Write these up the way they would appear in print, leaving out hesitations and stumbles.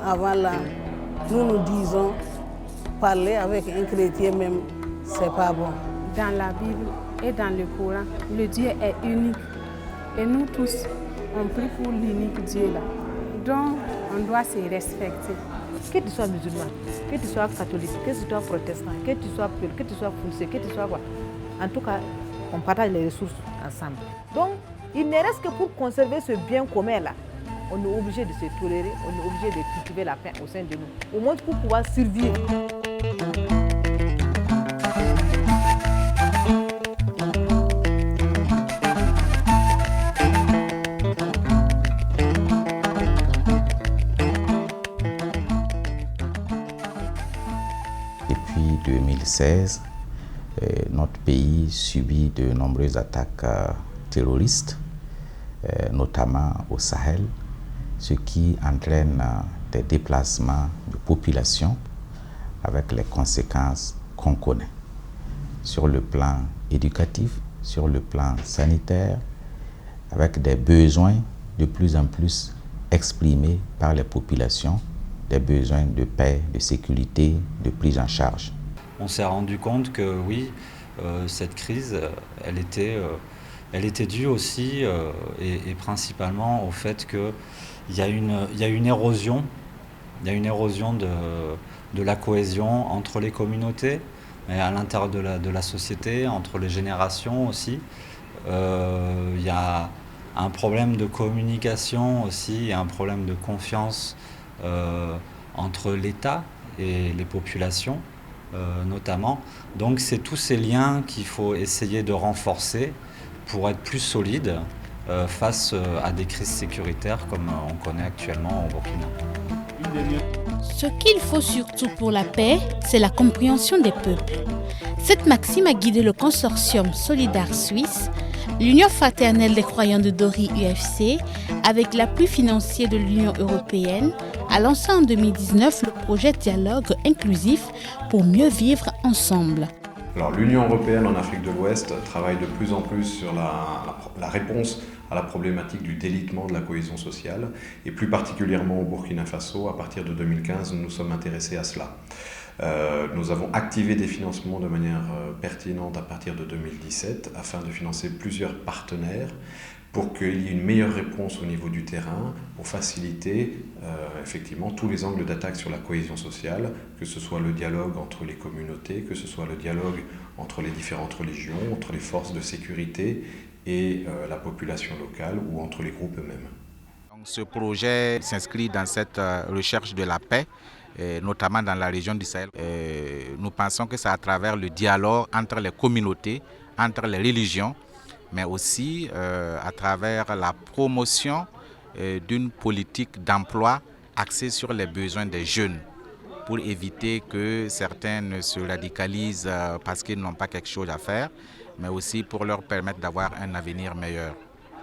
Avant là, nous disons, parler avec un chrétien même, c'est pas bon. Dans la Bible et dans le Coran, le Dieu est unique. Et nous tous, on prie pour l'unique Dieu là. Donc, on doit se respecter. Que tu sois musulman, que tu sois catholique, que tu sois protestant, que tu sois pur, que tu sois foncé, que tu sois quoi. En tout cas, on partage les ressources ensemble. Donc, il ne reste que pour conserver ce bien commun là. On est obligé de se tolérer, on est obligé de cultiver la paix au sein de nous. Au moins pour pouvoir survivre. Depuis 2016, notre pays subit de nombreuses attaques terroristes, notamment au Sahel, ce qui entraîne des déplacements de population avec les conséquences qu'on connaît sur le plan éducatif, sur le plan sanitaire, avec des besoins de plus en plus exprimés par les populations, des besoins de paix, de sécurité, de prise en charge. On s'est rendu compte que oui, cette crise, elle était due aussi et principalement au fait qu'il y a une érosion, de la cohésion entre les communautés, mais à l'intérieur de la société, entre les générations aussi. Il y a un problème de communication aussi, un problème de confiance entre l'État et les populations notamment. Donc c'est tous ces liens qu'il faut essayer de renforcer pour être plus solide face à des crises sécuritaires comme on connaît actuellement au Burkina. Ce qu'il faut surtout pour la paix, c'est la compréhension des peuples. Cette maxime a guidé le consortium Solidar Suisse, l'Union fraternelle des croyants de Dori UFC, avec l'appui financier de l'Union européenne, a lancé en 2019 le projet Dialogue inclusif pour mieux vivre ensemble. Alors, l'Union européenne en Afrique de l'Ouest travaille de plus en plus sur la réponse à la problématique du délitement de la cohésion sociale et plus particulièrement au Burkina Faso. À partir de 2015, nous nous sommes intéressés à cela. Nous avons activé des financements de manière pertinente à partir de 2017 afin de financer plusieurs partenaires pour qu'il y ait une meilleure réponse au niveau du terrain, pour faciliter effectivement tous les angles d'attaque sur la cohésion sociale, que ce soit le dialogue entre les communautés, que ce soit le dialogue entre les différentes religions, entre les forces de sécurité et la population locale ou entre les groupes eux-mêmes. Ce projet s'inscrit dans cette recherche de la paix, notamment dans la région du Sahel. Nous pensons que c'est à travers le dialogue entre les communautés, entre les religions, mais aussi à travers la promotion d'une politique d'emploi axée sur les besoins des jeunes, pour éviter que certains ne se radicalisent parce qu'ils n'ont pas quelque chose à faire, mais aussi pour leur permettre d'avoir un avenir meilleur.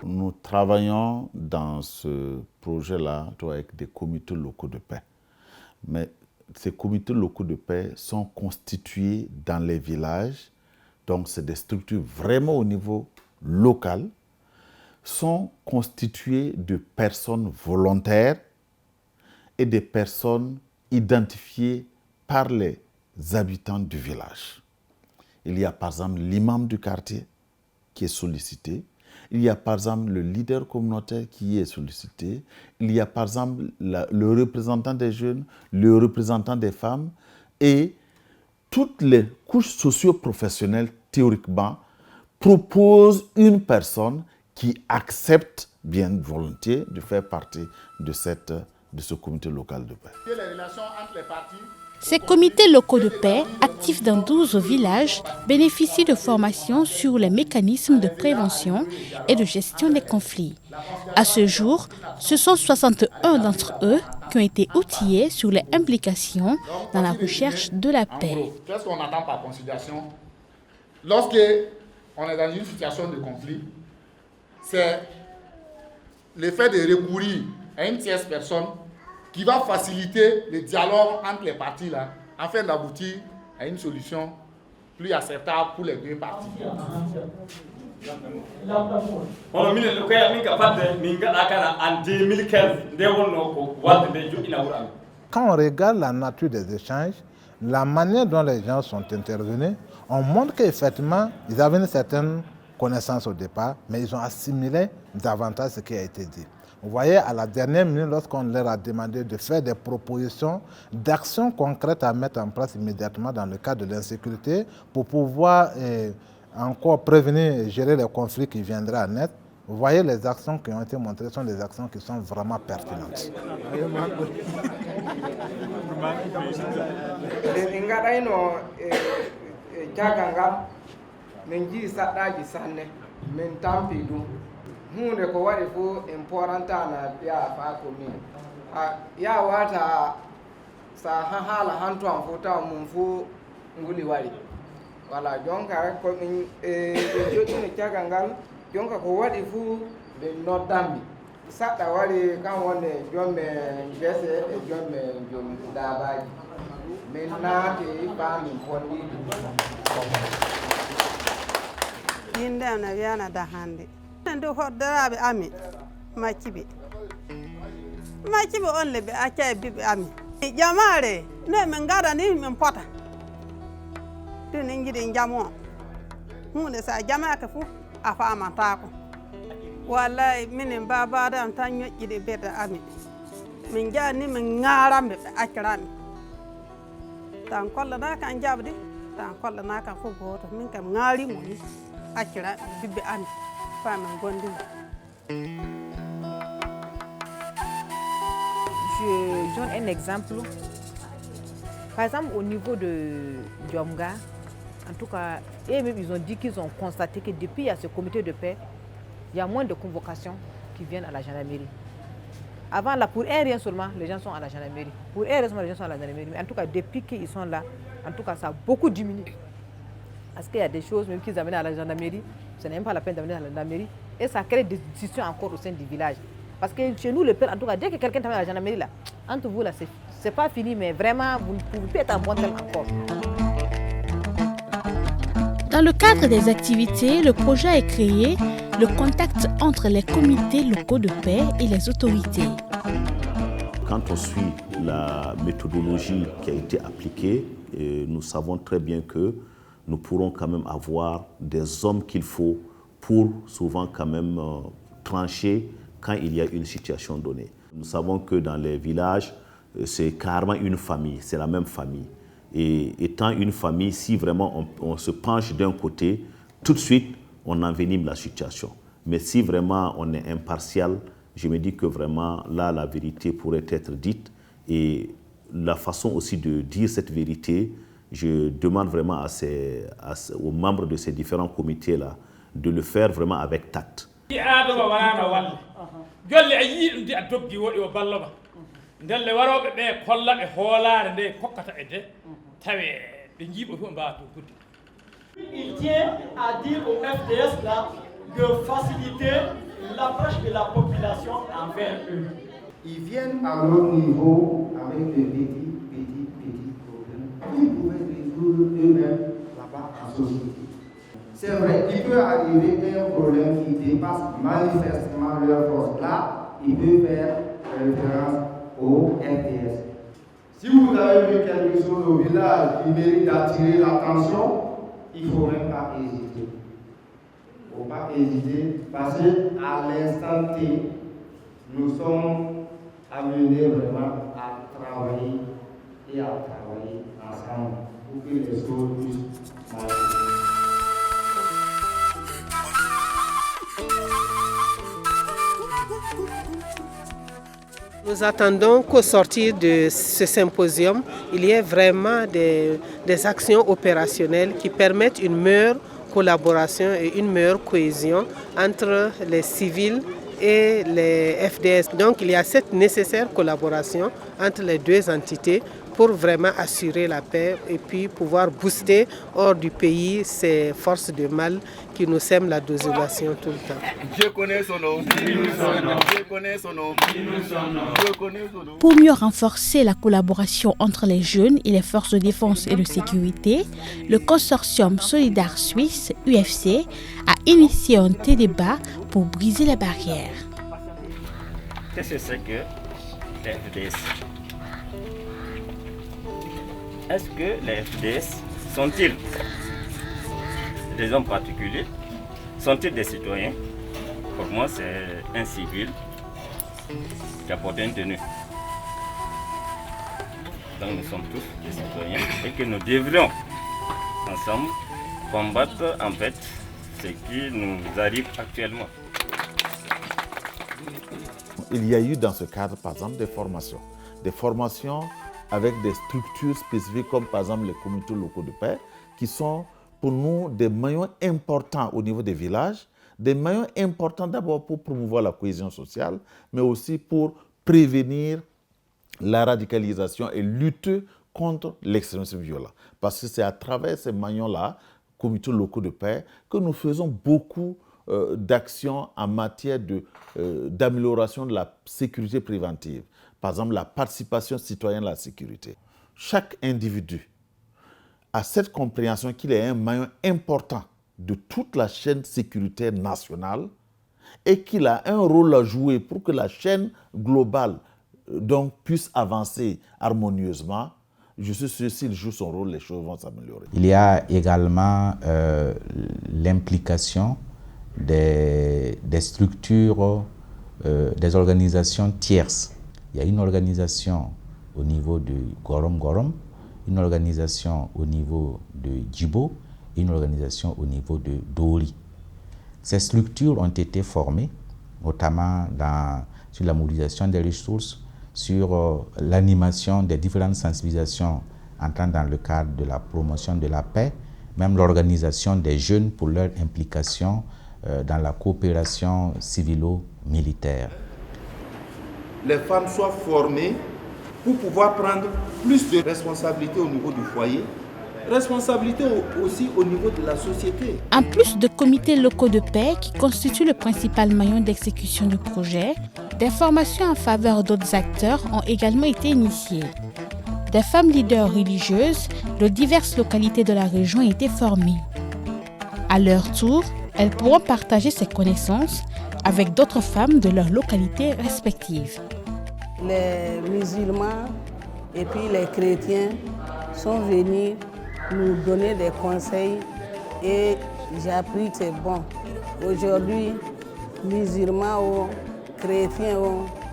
Nous travaillons dans ce projet-là avec des comités locaux de paix. Mais ces comités locaux de paix sont constitués dans les villages, donc c'est des structures vraiment au niveau local, sont constitués de personnes volontaires et des personnes identifiées par les habitants du village. Il y a par exemple l'imam du quartier qui est sollicité, il y a par exemple le leader communautaire qui est sollicité, il y a par exemple le représentant des jeunes, le représentant des femmes et toutes les couches socio-professionnelles théoriquement proposent une personne qui accepte bien volontiers de faire partie de ce comité local de paix. Ces comités locaux de paix, actifs dans 12 villages, bénéficient de formations sur les mécanismes de prévention et de gestion des conflits. À ce jour, ce sont 61 d'entre eux qui ont été outillés sur les implications dans la recherche de la paix. Qu'est-ce qu'on attend par conciliation? Lorsque on est dans une situation de conflit, c'est le fait de recourir à une tierce personne qui va faciliter le dialogue entre les parties là, afin d'aboutir à une solution plus acceptable pour les deux parties. On quand on regarde la nature des échanges, la manière dont les gens sont intervenus, on montre qu'effectivement, ils avaient une certaine connaissance au départ, mais ils ont assimilé davantage ce qui a été dit. Vous voyez, à la dernière minute, lorsqu'on leur a demandé de faire des propositions d'actions concrètes à mettre en place immédiatement dans le cadre de l'insécurité pour pouvoir encore prévenir et gérer les conflits qui viendraient à naître, vous voyez, les actions qui ont été montrées sont des actions qui sont vraiment pertinentes. hunde ko waɗi fof en porantana ɓiya fa commune ya wata sa haala hanto am fof tawa mum fof nguli waɗi voilà jonka komin ɓe joɗɗino caggal ngal jonka ko waɗi fof ɓe noddanmi saɗɗa waɗi kan wonde jomme gese e jomme joom dabaji min naati fa min ponɗiɗi yinde na wiyana da hande nde hoddaraɓe ami macciɓe on le ɓe acca e biɓe ami jamare ne min gadani min pota ɗinen jiiɗi jaam o hunde sa jamake fof a famatako wallahi minen babadam tan ñoƴƴiɗe birɗe ami min jani min garamɓe ɓe accirami tan kollanaka an jaɓde tan kollanaka an fof goto min kam garimo ni acciraɓe biɓɓe ami. Je donne un exemple. Par exemple, au niveau de Diomga, en tout cas, eux-mêmes, ils ont dit qu'ils ont constaté que depuis qu'il y a ce comité de paix, il y a moins de convocations qui viennent à la gendarmerie. Avant, là, pour un rien seulement, les gens sont à la gendarmerie. Pour un rien seulement, les gens sont à la gendarmerie. Mais en tout cas, depuis qu'ils sont là, en tout cas, ça a beaucoup diminué. Parce qu'il y a des choses même qu'ils amènent à la gendarmerie, ce n'est même pas la peine d'amener à la gendarmerie. Et ça crée des discussions encore au sein du village. Parce que chez nous, le père, en tout cas, dès que quelqu'un t'amène à la gendarmerie, là, entre vous, là, c'est pas fini, mais vraiment, vous ne pouvez plus être en bon terme encore. Dans le cadre des activités, le projet a créé le contact entre les comités locaux de paix et les autorités. Quand on suit la méthodologie qui a été appliquée, nous savons très bien que nous pourrons quand même avoir des hommes qu'il faut pour souvent quand même trancher quand il y a une situation donnée. Nous savons que dans les villages, c'est carrément une famille, c'est la même famille. Et étant une famille, si vraiment on se penche d'un côté, tout de suite, on envenime la situation. Mais si vraiment on est impartial, je me dis que vraiment là, la vérité pourrait être dite. Et la façon aussi de dire cette vérité, je demande vraiment aux membres de ces différents comités-là de le faire vraiment avec tact. Il tient à dire au FDS là de faciliter l'approche de la population envers eux. Ils viennent à leur niveau avec des petits problèmes. Ils pouvaient résoudre eux-mêmes là-bas en société. C'est vrai, il peut arriver un problème qui dépasse manifestement leur force. Là, il peut faire référence au FDS. Si vous avez vu quelque chose au village qui mérite d'attirer l'attention, il ne faut même pas hésiter. Il ne faut pas hésiter parce qu'à l'instant T, nous sommes amenés vraiment à travailler et à travailler ensemble pour que les choses puissent marcher. Nous attendons qu'au sortir de ce symposium, il y ait vraiment des actions opérationnelles qui permettent une meilleure collaboration et une meilleure cohésion entre les civils et les FDS. Donc il y a cette nécessaire collaboration entre les deux entités pour vraiment assurer la paix et puis pouvoir booster hors du pays ces forces de mal qui nous sèment la désolation tout le temps. Je connais son nom. Je connais son nom. Je connais son nom. Pour mieux renforcer la collaboration entre les jeunes et les forces de défense et de sécurité, le consortium Solidaire Suisse, UFC, a initié un débat pour briser les barrières. Qu'est-ce que c'est que FDS? est-ce que les FDS sont-ils des hommes particuliers? Sont-ils des citoyens? Pour moi, c'est un civil qui a porté une tenue. Donc nous sommes tous des citoyens et que nous devrions ensemble combattre en fait ce qui nous arrive actuellement. Il y a eu dans ce cadre, par exemple, des formations avec des structures spécifiques comme par exemple les comités locaux de paix, qui sont pour nous des maillons importants au niveau des villages, des maillons importants d'abord pour promouvoir la cohésion sociale, mais aussi pour prévenir la radicalisation et lutter contre l'extrémisme violent. Parce que c'est à travers ces maillons-là, comités locaux de paix, que nous faisons beaucoup d'actions en matière d'amélioration de la sécurité préventive. Par exemple, la participation citoyenne à la sécurité. Chaque individu a cette compréhension qu'il est un maillon important de toute la chaîne sécuritaire nationale et qu'il a un rôle à jouer pour que la chaîne globale donc, puisse avancer harmonieusement. Je suis sûr que s'il joue son rôle, les choses vont s'améliorer. Il y a également l'implication des structures, des organisations tierces. Il y a une organisation au niveau de Gorom Gorom, une organisation au niveau de Djibo et une organisation au niveau de Dori. Ces structures ont été formées, notamment sur la mobilisation des ressources, sur l'animation des différentes sensibilisations entrant dans le cadre de la promotion de la paix, même l'organisation des jeunes pour leur implication dans la coopération civilo-militaire. Les femmes soient formées pour pouvoir prendre plus de responsabilités au niveau du foyer, responsabilité aussi au niveau de la société. En plus de comités locaux de paix qui constituent le principal maillon d'exécution du projet, des formations en faveur d'autres acteurs ont également été initiées. Des femmes leaders religieuses de diverses localités de la région ont été formées. À leur tour, elles pourront partager ces connaissances avec d'autres femmes de leurs localités respectives. Les musulmans et puis les chrétiens sont venus nous donner des conseils et j'ai appris que c'est bon. Aujourd'hui, musulmans ou chrétiens,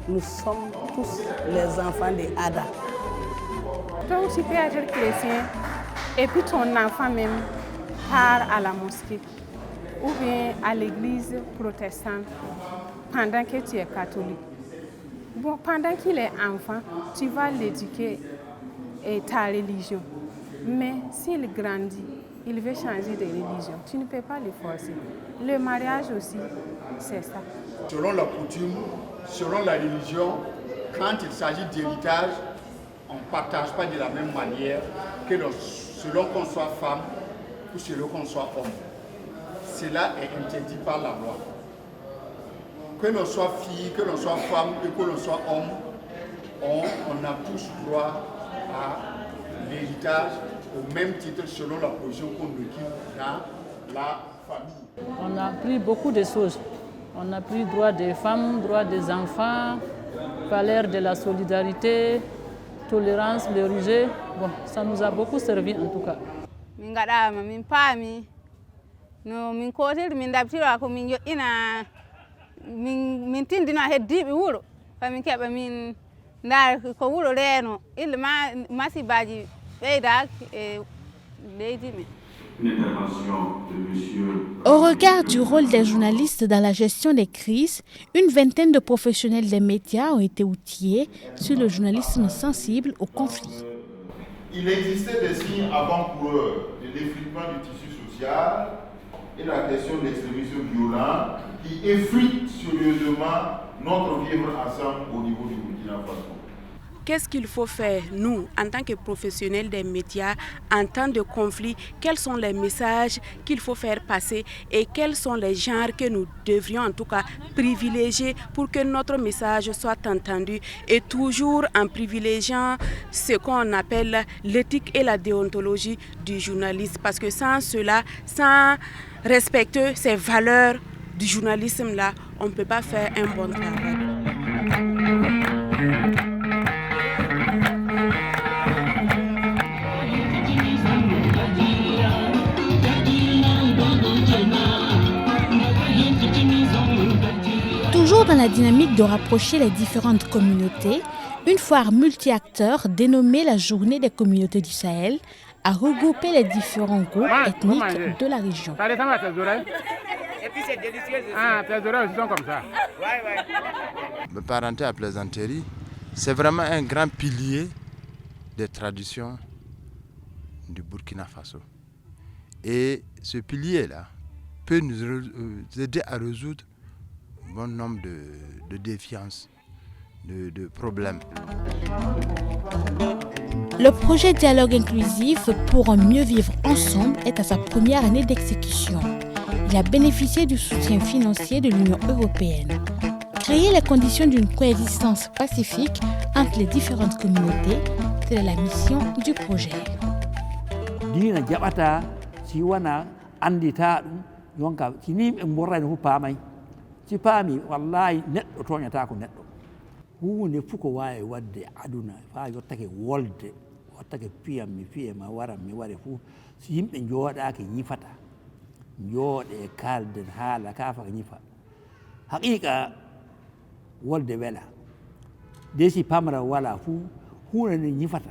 nous sommes tous les enfants des Ada. Donc tu peux être chrétien et puis ton enfant même part à la mosquée ou bien à l'église protestante pendant que tu es catholique. Bon, pendant qu'il est enfant, tu vas l'éduquer et ta religion. Mais s'il grandit, il veut changer de religion, tu ne peux pas le forcer. Le mariage aussi, c'est ça. Selon la coutume, selon la religion, quand il s'agit d'héritage, on ne partage pas de la même manière que selon qu'on soit femme ou selon qu'on soit homme. Cela est interdit par la loi. Que l'on soit fille, que l'on soit femme et que l'on soit homme, on a tous droit à l'héritage au même titre selon la position qu'on occupe dans la famille. On a appris beaucoup de choses. On a appris droit des femmes, droit des enfants, valeur de la solidarité, tolérance, le rejet. Bon, ça nous a beaucoup servi en tout cas. No min kotir min dabtira ko min joɗɗina min tindina heddiɓe wuuro famin keɓa min ndar ko wuuro reeno illa masibaji ɓeydaki e leydi men. Au regard du rôle des journalistes dans la gestion des crises, une vingtaine de professionnels des médias ont été outillés sur le journalisme sensible au conflit. Il existait des signes avant-coureurs de l'effritement du tissu social et la question de l'extrémisme violent qui effrite sérieusement notre vivre ensemble au niveau du Burkina Faso. Qu'est-ce qu'il faut faire, nous, en tant que professionnels des médias, en temps de conflit? Quels sont les messages qu'il faut faire passer et quels sont les genres que nous devrions en tout cas privilégier pour que notre message soit entendu et toujours en privilégiant ce qu'on appelle l'éthique et la déontologie du journaliste. Parce que sans cela, sans respecter ces valeurs du journalisme-là, on ne peut pas faire un bon travail. dynamique de rapprocher les différentes communautés, une foire multi-acteurs dénommée la Journée des communautés du Sahel a regroupé les différents groupes ethniques de la région. Et puis c'est délicieux. Ah, tes oreilles sont comme ça. Me parenter à plaisanterie, c'est vraiment un grand pilier des traditions du Burkina Faso. Et ce pilier-là peut nous aider à résoudre un bon nombre de défiances, de problèmes. Le projet Dialogue inclusif pour un mieux vivre ensemble est à sa première année d'exécution. Il a bénéficié du soutien financier de l'Union européenne. Créer les conditions d'une coexistence pacifique entre les différentes communautés, c'est la mission du projet. Dina jabata si wana andita dum yonka sinim en borra no pamay ci pami wallahi neddo toñata ko neddo huunde fuko wawi wadde aduna fa yottake wolde wottake piyam mi piyema waram mi ware fu si yimɓe jooɗake ñifata jooɗe kalden haala ka faka ñifa haqiqa wolde wela de si pamra wala fu huunde nde ñifata.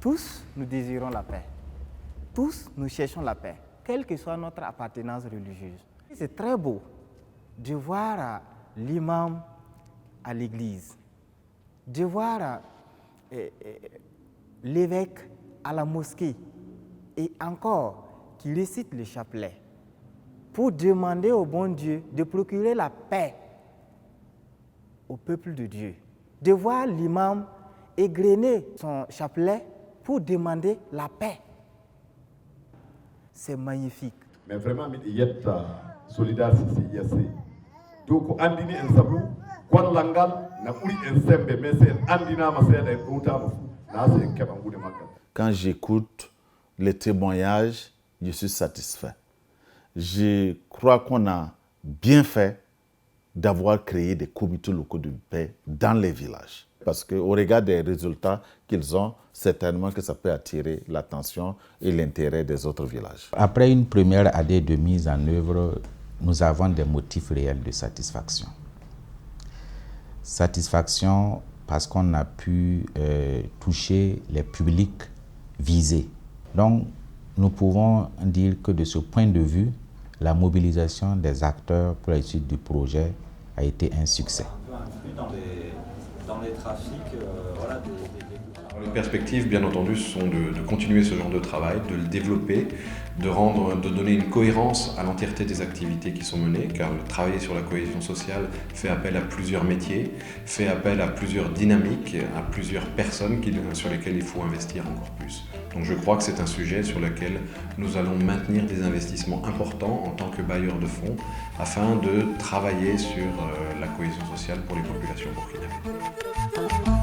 Tous, nous désirons la paix. Tous, nous cherchons la paix, quelle que soit notre appartenance religieuse. C'est très beau de voir l'imam à l'église, de voir l'évêque à la mosquée et encore qui récite le chapelet pour demander au bon Dieu de procurer la paix au peuple de Dieu. De voir l'imam égrener son chapelet pour demander la paix. C'est magnifique. Mais vraiment, il y a solidarité. Donc, andini en sabu, kon langal na uri en sembe, mais c'est andina masela en outamo. Na c'est kebangu de makka. Quand j'écoute les témoignages, je suis satisfait. Je crois qu'on a bien fait d'avoir créé des comités locaux de paix dans les villages. Parce qu'au regard des résultats qu'ils ont, certainement que ça peut attirer l'attention et l'intérêt des autres villages. Après une première année de mise en œuvre, nous avons des motifs réels de satisfaction. Satisfaction parce qu'on a pu toucher les publics visés. Donc, nous pouvons dire que de ce point de vue, la mobilisation des acteurs pour la suite du projet a été un succès. Dans les trafics, voilà, les perspectives, bien entendu, sont de continuer ce genre de travail, de le développer, de donner une cohérence à l'entièreté des activités qui sont menées, car travailler sur la cohésion sociale fait appel à plusieurs métiers, fait appel à plusieurs dynamiques, à plusieurs personnes sur lesquelles il faut investir encore plus. Donc je crois que c'est un sujet sur lequel nous allons maintenir des investissements importants en tant que bailleurs de fonds afin de travailler sur la cohésion sociale pour les populations burkinabées.